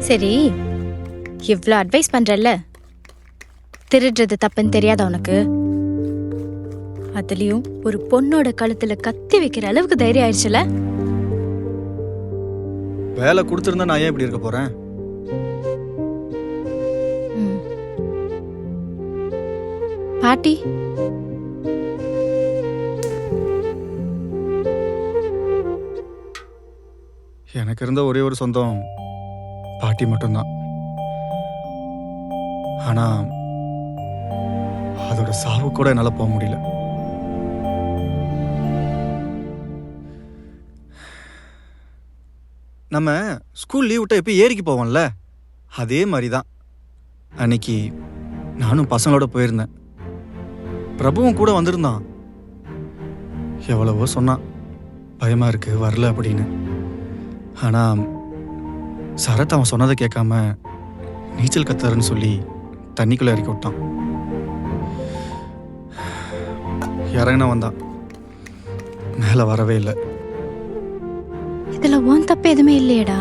சரி, இவ்ளோ அட்வைஸ் பண்றல்ல, திருடுறது தப்புன்னு தெரியாதா உனக்கு? அதுலயும் ஒரு பொண்ணோட கழுத்துல கத்தி வைக்கிற அளவுக்கு தைரியம் ஆயிடுச்சுல? வேலை கொடுத்துருந்தா நான் ஏன் இப்படி இருக்க போறேன்? ம். பாட்டி, எனக்கு இருந்த ஒரே ஒரு சொந்தம் பாட்டி மட்டும்தான். ஆனா அதோட சாவு கூட என்னால போக முடியல. நம்ம ஸ்கூல் லீவ் விட்டா எப்போ ஏரிக்கு போவோம்ல, அதே மாதிரி தான் அன்னைக்கு நானும் பசங்களோட போயிருந்தேன். பிரபுவும் கூட வந்திருந்தான். எவ்வளவோ சொன்னான், பயமா இருக்கு வரல அப்படின்னு. ஆனா சரத் அவன் சொன்னதை கேட்காம நீச்சல் கத்துறன்னு சொல்லி தண்ணிக்குள்ள இறக்கி விட்டான். இறங்கின வந்தான், மேல வரவே இல்லை. இதுல உன் தப்பு எதுவுமே இல்லையேடா.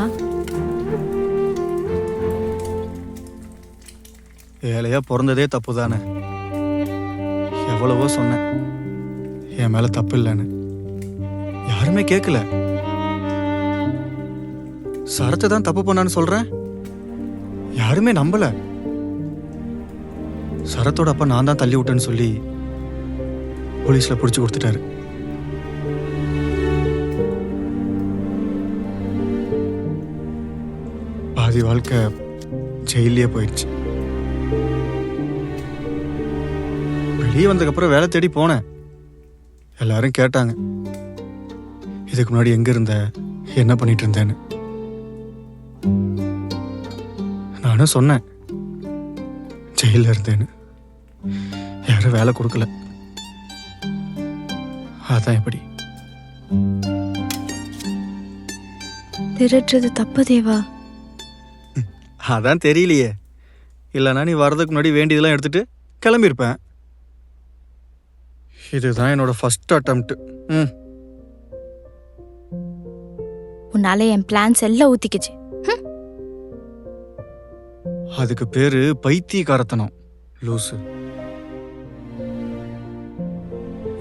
ஏழையா பிறந்ததே தப்பு தானே. எவ்வளவோ சொன்னேன் என் மேல தப்பு இல்லைன்னு, யாருமே கேட்கல. சரத்தை தான் தப்பு பண்ணான்னு சொல்றேன், யாருமே நம்பல. சரத்தோட அப்பா நான் தான் தள்ளி விட்டேன்னு சொல்லி போலீஸ்ல பிடிச்சு கொடுத்துட்டாரு. பாதி வாழ்க்கை ஜெயிலே போயிடுச்சு. வெளியே வந்ததுக்கப்புறம் வேலை தேடி போனேன். எல்லாரும் கேட்டாங்க, இதுக்கு முன்னாடி எங்க இருந்த, என்ன பண்ணிட்டு இருந்தேன்னு. நானும் சொன்னேன் ஜெயில இருந்தேன்னு. யாரும் வேலை கொடுக்கல. அதான் எப்படி. திருடுறது தப்பு தேவா. அதான் தெரியலையே, இல்லைனா நீ வர்றதுக்கு முன்னாடி வேண்டியதெல்லாம் எடுத்துட்டு கிளம்பியிருப்பேன். இதுதான் என்னோட ஃபர்ஸ்ட் அட்டெம்ப்ட். உன்னால என் பிளான்ஸ் எல்லாம் ஊத்திக்குச்சு. அதுக்கு பேரு பைத்தியக்காரத்தனம், லூசு.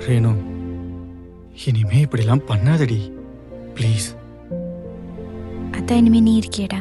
ரேணு, இனிமே இப்படிலாம் பண்ணாதடி ப்ளீஸ். அதான் இனிமே நீ இருக்கியடா.